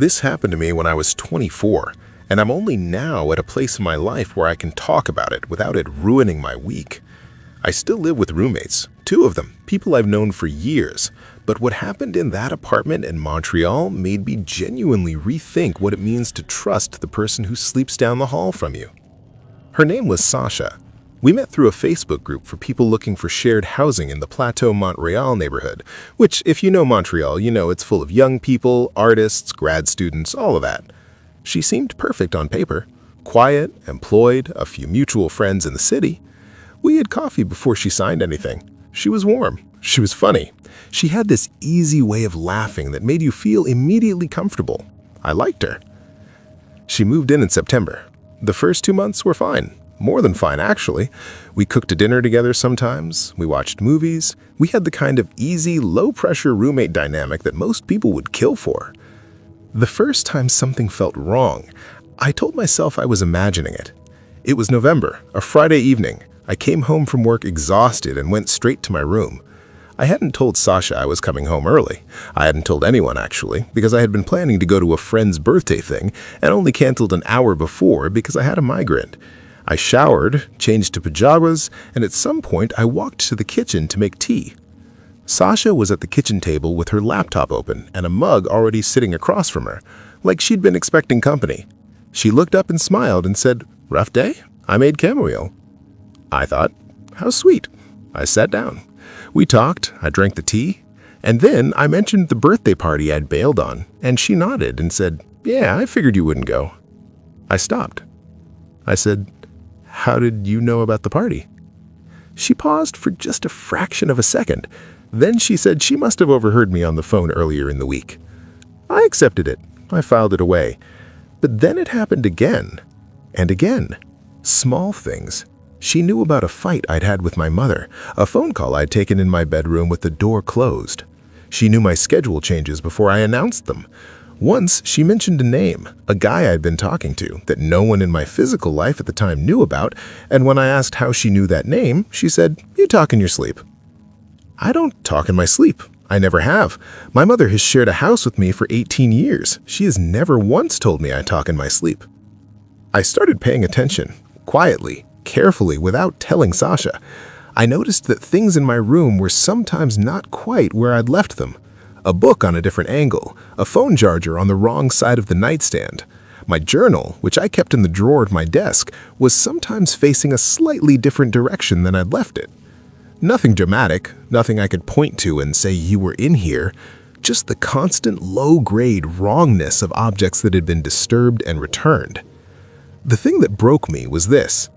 This happened to me when I was 24, and I'm only now at a place in my life where I can talk about it without it ruining my week. I still live with roommates, two of them, people I've known for years, but what happened in that apartment in Montreal made me genuinely rethink what it means to trust the person who sleeps down the hall from you. Her name was Sasha. We met through a Facebook group for people looking for shared housing in the Plateau Montreal neighborhood, which, if you know Montreal, you know it's full of young people, artists, grad students, all of that. She seemed perfect on paper. Quiet, employed, a few mutual friends in the city. We had coffee before she signed anything. She was warm. She was funny. She had this easy way of laughing that made you feel immediately comfortable. I liked her. She moved in September. The first 2 months were fine. More than fine, actually. We cooked a dinner together sometimes. We watched movies. We had the kind of easy, low-pressure roommate dynamic that most people would kill for. The first time something felt wrong, I told myself I was imagining it. It was November, a Friday evening. I came home from work exhausted and went straight to my room. I hadn't told Sasha I was coming home early. I hadn't told anyone, actually, because I had been planning to go to a friend's birthday thing and only canceled an hour before because I had a migraine. I showered, changed to pajamas, and at some point I walked to the kitchen to make tea. Sasha was at the kitchen table with her laptop open and a mug already sitting across from her, like she'd been expecting company. She looked up and smiled and said, "Rough day? I made chamomile." I thought, how sweet. I sat down. We talked, I drank the tea, and then I mentioned the birthday party I'd bailed on, and she nodded and said, "Yeah, I figured you wouldn't go." I stopped. I said, "How did you know about the party?" She paused for just a fraction of a second. Then she said she must have overheard me on the phone earlier in the week. I accepted it. I filed it away. But then it happened again and again. Small things. She knew about a fight I'd had with my mother, a phone call I'd taken in my bedroom with the door closed. She knew my schedule changes before I announced them. Once, she mentioned a name, a guy I'd been talking to, that no one in my physical life at the time knew about, and when I asked how she knew that name, she said, "You talk in your sleep." I don't talk in my sleep. I never have. My mother has shared a house with me for 18 years. She has never once told me I talk in my sleep. I started paying attention, quietly, carefully, without telling Sasha. I noticed that things in my room were sometimes not quite where I'd left them. A book on a different angle, a phone charger on the wrong side of the nightstand. My journal, which I kept in the drawer of my desk, was sometimes facing a slightly different direction than I'd left it. Nothing dramatic, nothing I could point to and say you were in here, just the constant low-grade wrongness of objects that had been disturbed and returned. The thing that broke me was this.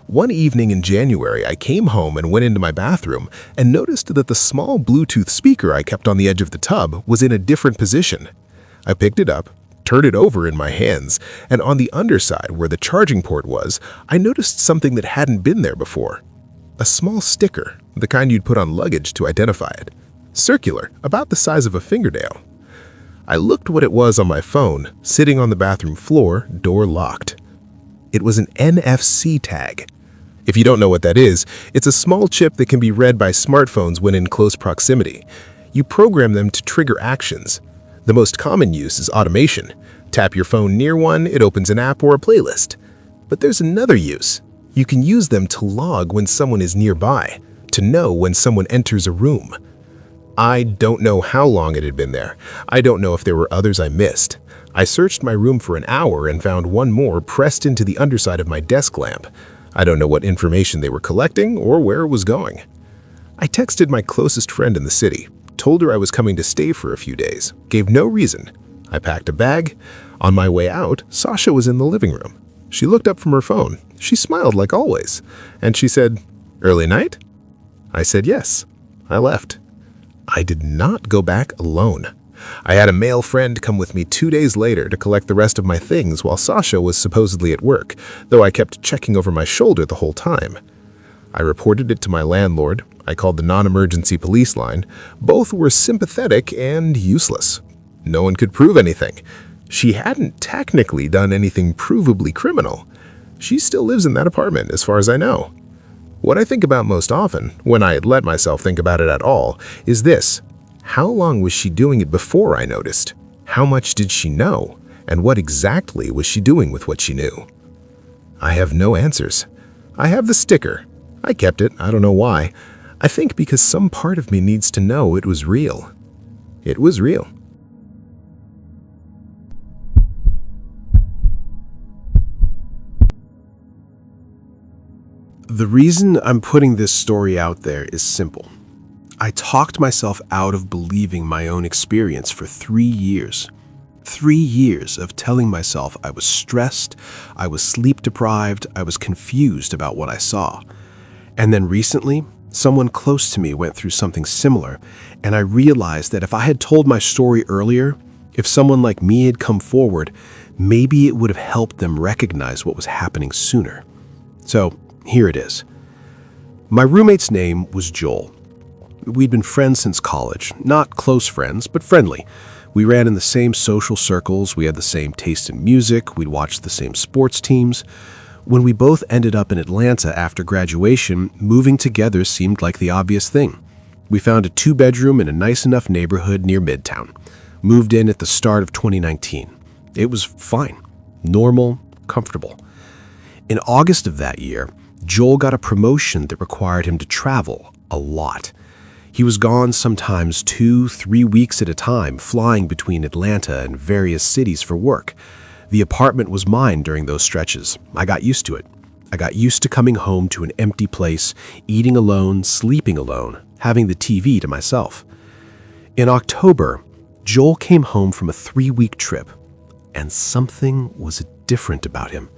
One evening in January, I came home and went into my bathroom and noticed that the small Bluetooth speaker I kept on the edge of the tub was in a different position. I picked it up, turned it over in my hands, and on the underside where the charging port was, I noticed something that hadn't been there before. A small sticker, the kind you'd put on luggage to identify it. Circular, about the size of a fingernail. I looked what it was on my phone, sitting on the bathroom floor, door locked. It was an NFC tag. If you don't know what that is, it's a small chip that can be read by smartphones when in close proximity. You program them to trigger actions. The most common use is automation. Tap your phone near one, it opens an app or a playlist. But there's another use. You can use them to log when someone is nearby, to know when someone enters a room. I don't know how long it had been there. I don't know if there were others I missed. I searched my room for an hour and found one more pressed into the underside of my desk lamp. I don't know what information they were collecting or where it was going. I texted my closest friend in the city, told her I was coming to stay for a few days, gave no reason. I packed a bag. On my way out, Sasha was in the living room. She looked up from her phone. She smiled like always, and she said, "Early night?" I said yes. I left. I did not go back alone. I had a male friend come with me 2 days later to collect the rest of my things while Sasha was supposedly at work, though I kept checking over my shoulder the whole time. I reported it to my landlord. I called the non-emergency police line. Both were sympathetic and useless. No one could prove anything. She hadn't technically done anything provably criminal. She still lives in that apartment, as far as I know. What I think about most often, when I had let myself think about it at all, is this. How long was she doing it before I noticed? How much did she know? And what exactly was she doing with what she knew? I have no answers. I have the sticker. I kept it, I don't know why. I think because some part of me needs to know it was real. It was real. The reason I'm putting this story out there is simple. I talked myself out of believing my own experience for 3 years. 3 years of telling myself I was stressed, I was sleep deprived, I was confused about what I saw. And then recently, someone close to me went through something similar, and I realized that if I had told my story earlier, if someone like me had come forward, maybe it would have helped them recognize what was happening sooner. So, here it is. My roommate's name was Joel. We'd been friends since college, not close friends, but friendly. We ran in the same social circles, we had the same taste in music, we'd watched the same sports teams. When we both ended up in Atlanta after graduation, moving together seemed like the obvious thing. We found a 2-bedroom in a nice enough neighborhood near Midtown. Moved in at the start of 2019. It was fine, normal, comfortable. In August of that year, Joel got a promotion that required him to travel a lot. He was gone sometimes 2-3 weeks at a time, flying between Atlanta and various cities for work. The apartment was mine during those stretches. I got used to it. I got used to coming home to an empty place, eating alone, sleeping alone, having the TV to myself. In October, Joel came home from a 3-week trip, and something was different about him.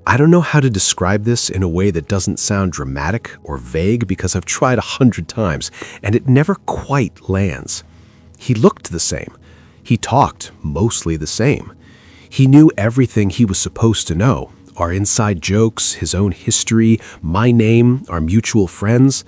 I don't know how to describe this in a way that doesn't sound dramatic or vague because I've tried 100 times and it never quite lands. He looked the same. He talked mostly the same. He knew everything he was supposed to know, our inside jokes, his own history, my name, our mutual friends,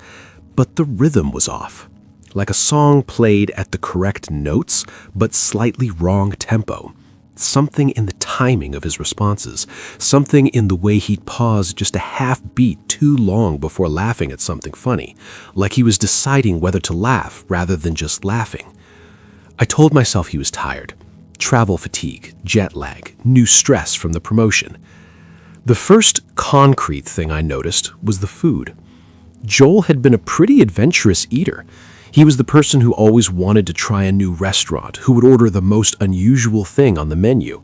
but the rhythm was off. Like a song played at the correct notes, but slightly wrong tempo. Something in the timing of his responses, something in the way he'd pause just a half beat too long before laughing at something funny, like he was deciding whether to laugh rather than just laughing. I told myself he was tired. Travel fatigue, jet lag, new stress from the promotion. The first concrete thing I noticed was the food. Joel had been a pretty adventurous eater. He was the person who always wanted to try a new restaurant, who would order the most unusual thing on the menu.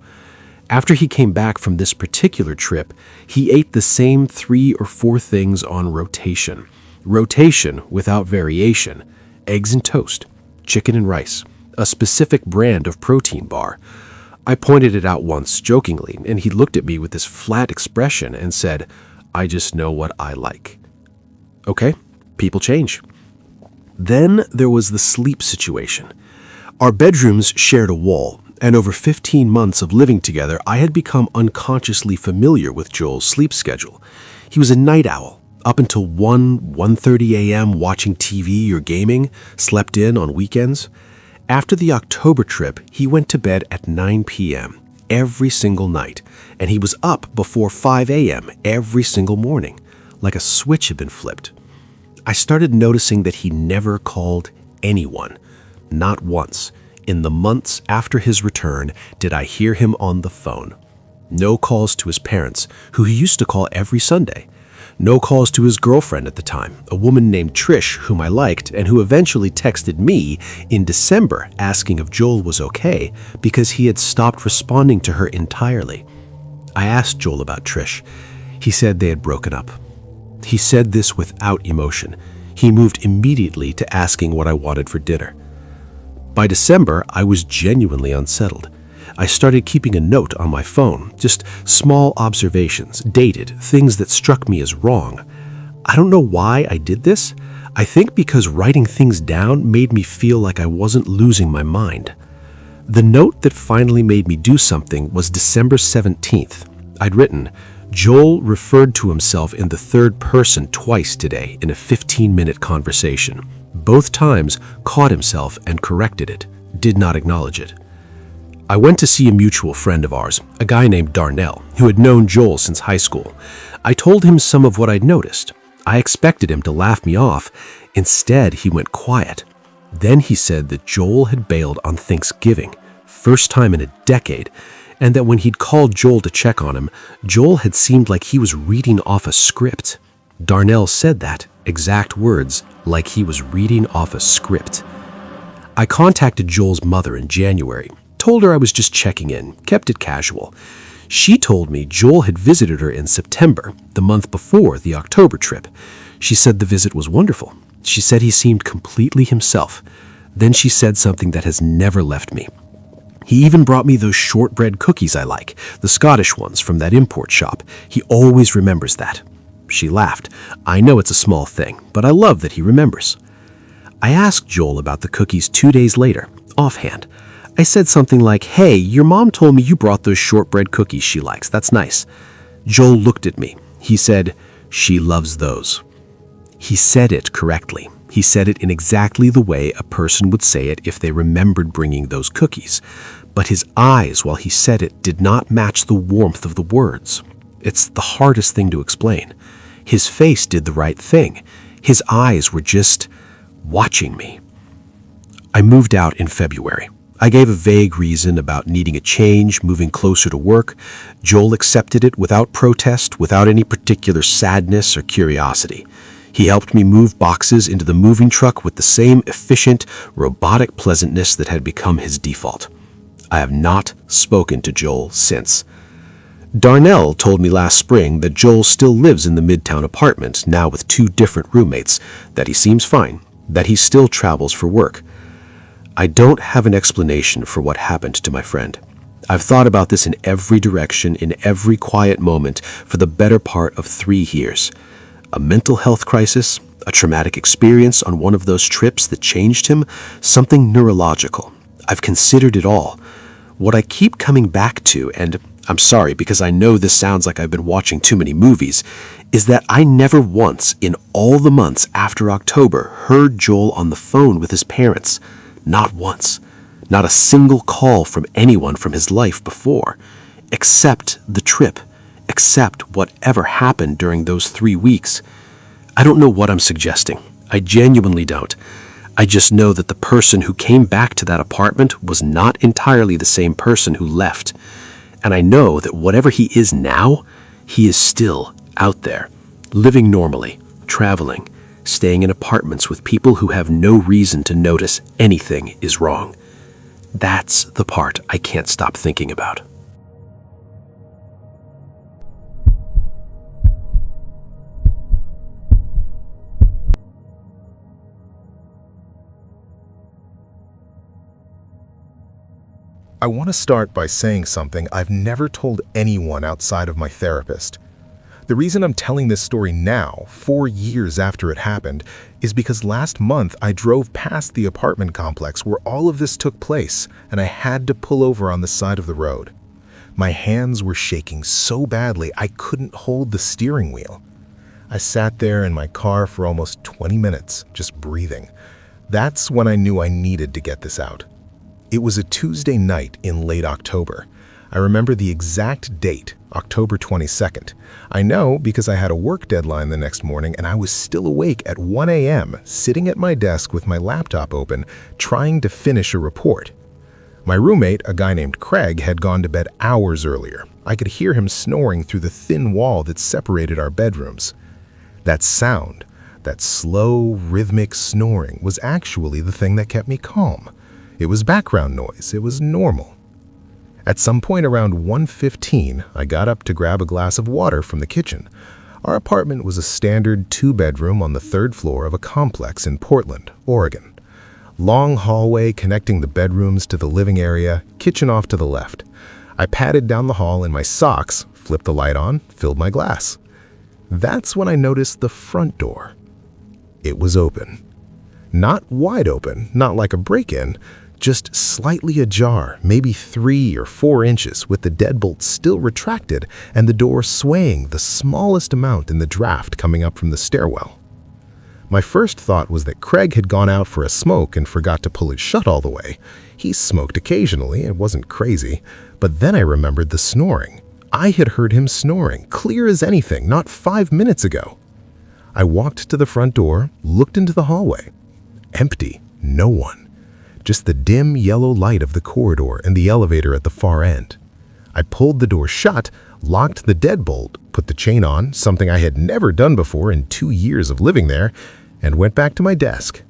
After he came back from this particular trip, he ate the same 3 or 4 things on rotation. Rotation without variation. Eggs and toast, chicken and rice, a specific brand of protein bar. I pointed it out once jokingly, and he looked at me with this flat expression and said, "I just know what I like." Okay, people change. Then there was the sleep situation. Our bedrooms shared a wall, and over 15 months of living together, I had become unconsciously familiar with Joel's sleep schedule. He was a night owl, up until 1:30 a.m. watching TV or gaming, slept in on weekends. After the October trip, he went to bed at 9 p.m. every single night, and he was up before 5 a.m. every single morning, like a switch had been flipped. I started noticing that he never called anyone, not once. In the months after his return, did I hear him on the phone. No calls to his parents, who he used to call every Sunday. No calls to his girlfriend at the time, a woman named Trish, whom I liked, and who eventually texted me in December asking if Joel was okay because he had stopped responding to her entirely. I asked Joel about Trish. He said they had broken up. He said this without emotion. He moved immediately to asking what I wanted for dinner. By December, I was genuinely unsettled. I started keeping a note on my phone, just small observations, dated, things that struck me as wrong. I don't know why I did this. I think because writing things down made me feel like I wasn't losing my mind. The note that finally made me do something was December 17th. I'd written, "Joel referred to himself in the third person twice today in a 15-minute conversation. Both times caught himself and corrected it, did not acknowledge it." I went to see a mutual friend of ours, a guy named Darnell, who had known Joel since high school. I told him some of what I'd noticed. I expected him to laugh me off. Instead, he went quiet. Then he said that Joel had bailed on Thanksgiving, first time in a decade, and that when he'd called Joel to check on him, Joel had seemed like he was reading off a script. Darnell said that, exact words, like he was reading off a script. I contacted Joel's mother in January, told her I was just checking in, kept it casual. She told me Joel had visited her in September, the month before the October trip. She said the visit was wonderful. She said he seemed completely himself. Then she said something that has never left me. He even brought me those shortbread cookies I like, the Scottish ones from that import shop. He always remembers that. She laughed. I know it's a small thing, but I love that he remembers. I asked Joel about the cookies 2 days later, offhand. I said something like, "Hey, your mom told me you brought those shortbread cookies she likes. That's nice." Joel looked at me. He said, "She loves those." He said it correctly. He said it in exactly the way a person would say it if they remembered bringing those cookies. But his eyes, while he said it, did not match the warmth of the words. It's the hardest thing to explain. His face did the right thing. His eyes were just watching me. I moved out in February. I gave a vague reason about needing a change, moving closer to work. Joel accepted it without protest, without any particular sadness or curiosity. He helped me move boxes into the moving truck with the same efficient, robotic pleasantness that had become his default. I have not spoken to Joel since. Darnell told me last spring that Joel still lives in the Midtown apartment, now with 2 different roommates, that he seems fine, that he still travels for work. I don't have an explanation for what happened to my friend. I've thought about this in every direction, in every quiet moment, for the better part of 3 years. A mental health crisis, a traumatic experience on one of those trips that changed him, something neurological. I've considered it all. What I keep coming back to, and I'm sorry because I know this sounds like I've been watching too many movies, is that I never once in all the months after October heard Joel on the phone with his parents. Not once. Not a single call from anyone from his life before. Except the trip. Except whatever happened during those 3 weeks. I don't know what I'm suggesting. I genuinely don't. I just know that the person who came back to that apartment was not entirely the same person who left. And I know that whatever he is now, he is still out there, living normally, traveling, staying in apartments with people who have no reason to notice anything is wrong. That's the part I can't stop thinking about. I want to start by saying something I've never told anyone outside of my therapist. The reason I'm telling this story now, 4 years after it happened, is because last month I drove past the apartment complex where all of this took place, and I had to pull over on the side of the road. My hands were shaking so badly I couldn't hold the steering wheel. I sat there in my car for almost 20 minutes, just breathing. That's when I knew I needed to get this out. It was a Tuesday night in late October. I remember the exact date, October 22nd. I know because I had a work deadline the next morning and I was still awake at 1 a.m., sitting at my desk with my laptop open, trying to finish a report. My roommate, a guy named Craig, had gone to bed hours earlier. I could hear him snoring through the thin wall that separated our bedrooms. That sound, that slow, rhythmic snoring, was actually the thing that kept me calm. It was background noise. It was normal. At some point around 1:15, I got up to grab a glass of water from the kitchen. Our apartment was a standard 2-bedroom on the 3rd floor of a complex in Portland, Oregon. Long hallway connecting the bedrooms to the living area, kitchen off to the left. I padded down the hall in my socks, flipped the light on, filled my glass. That's when I noticed the front door. It was open. Not wide open, not like a break-in, just slightly ajar, maybe 3 or 4 inches, with the deadbolt still retracted and the door swaying the smallest amount in the draft coming up from the stairwell. My first thought was that Craig had gone out for a smoke and forgot to pull it shut all the way. He smoked occasionally, it wasn't crazy, but then I remembered the snoring. I had heard him snoring, clear as anything, not 5 minutes ago. I walked to the front door, looked into the hallway. Empty, no one. just the dim yellow light of the corridor and the elevator at the far end. I pulled the door shut, locked the deadbolt, put the chain on, something I had never done before in 2 years of living there, and went back to my desk.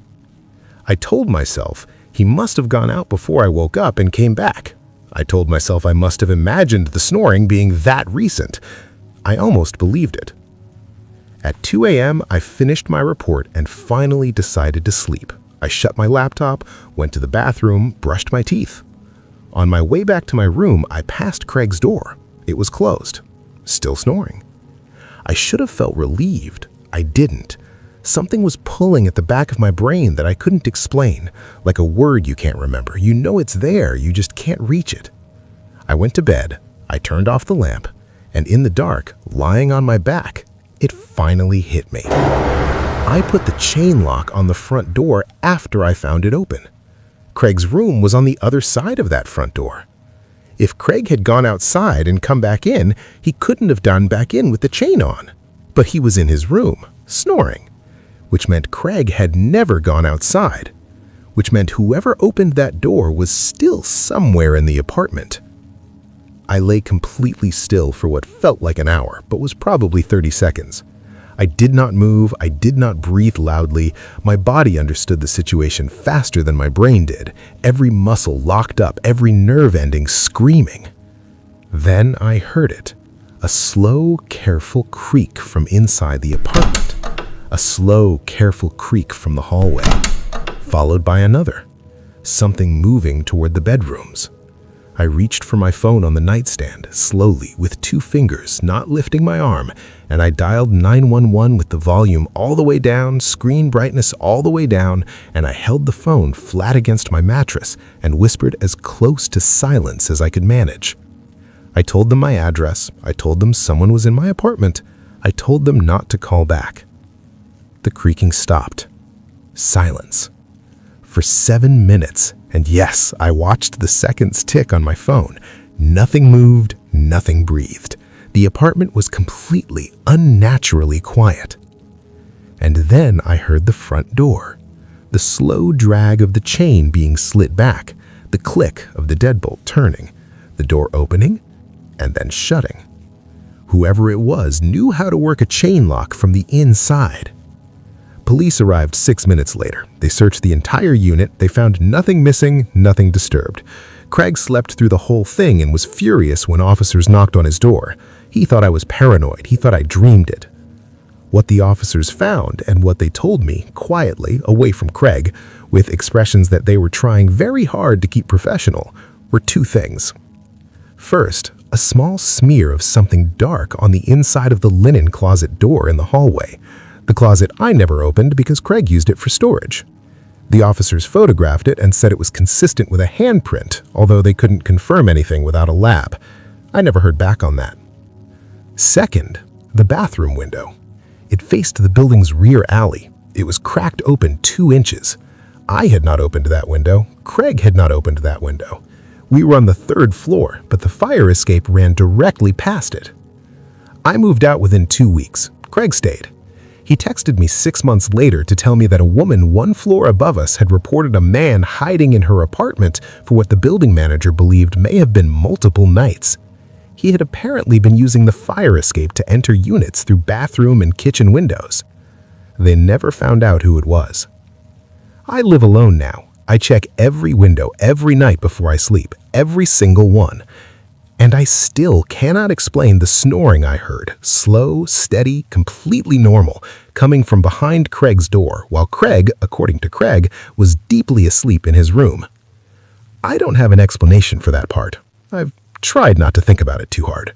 I told myself he must have gone out before I woke up and came back. I told myself I must have imagined the snoring being that recent. I almost believed it. At 2 a.m., I finished my report and finally decided to sleep. I shut my laptop, went to the bathroom, brushed my teeth. On my way back to my room, I passed Craig's door. It was closed, still snoring. I should have felt relieved. I didn't. Something was pulling at the back of my brain that I couldn't explain, like a word you can't remember. You know it's there, you just can't reach it. I went to bed, I turned off the lamp, and in the dark, lying on my back, it finally hit me. I put the chain lock on the front door after I found it open. Craig's room was on the other side of that front door. If Craig had gone outside and come back in, he couldn't have done back in with the chain on. But he was in his room, snoring, which meant Craig had never gone outside, which meant whoever opened that door was still somewhere in the apartment. I lay completely still for what felt like an hour, but was probably 30 seconds. I did not move, I did not breathe loudly. My body understood the situation faster than my brain did, every muscle locked up, every nerve ending screaming. Then I heard it, a slow, careful creak from inside the apartment, a slow, careful creak from the hallway, followed by another, something moving toward the bedrooms. I reached for my phone on the nightstand, slowly, with 2 fingers, not lifting my arm, and I dialed 911 with the volume all the way down, screen brightness all the way down, and I held the phone flat against my mattress and whispered as close to silence as I could manage. I told them my address, I told them someone was in my apartment, I told them not to call back. The creaking stopped. Silence. For 7 minutes, and yes, I watched the seconds tick on my phone. Nothing moved, nothing breathed. The apartment was completely, unnaturally quiet. And then I heard the front door, the slow drag of the chain being slid back, the click of the deadbolt turning, the door opening, and then shutting. Whoever it was knew how to work a chain lock from the inside. Police arrived 6 minutes later. They searched the entire unit. They found nothing missing, nothing disturbed. Craig slept through the whole thing and was furious when officers knocked on his door. He thought I was paranoid. He thought I dreamed it. What the officers found and what they told me, quietly, away from Craig, with expressions that they were trying very hard to keep professional, were 2 things. First, a small smear of something dark on the inside of the linen closet door in the hallway. The closet I never opened because Craig used it for storage. The officers photographed it and said it was consistent with a handprint, although they couldn't confirm anything without a lab. I never heard back on that. Second, the bathroom window. It faced the building's rear alley. It was cracked open 2 inches. I had not opened that window. Craig had not opened that window. We were on the 3rd floor, but the fire escape ran directly past it. I moved out within 2 weeks. Craig stayed. He texted me 6 months later to tell me that a woman 1 floor above us had reported a man hiding in her apartment for what the building manager believed may have been multiple nights. He had apparently been using the fire escape to enter units through bathroom and kitchen windows. They never found out who it was. I live alone now. I check every window every night before I sleep, every single one. And I still cannot explain the snoring I heard, slow, steady, completely normal, coming from behind Craig's door, while Craig, according to Craig, was deeply asleep in his room. I don't have an explanation for that part. I've tried not to think about it too hard.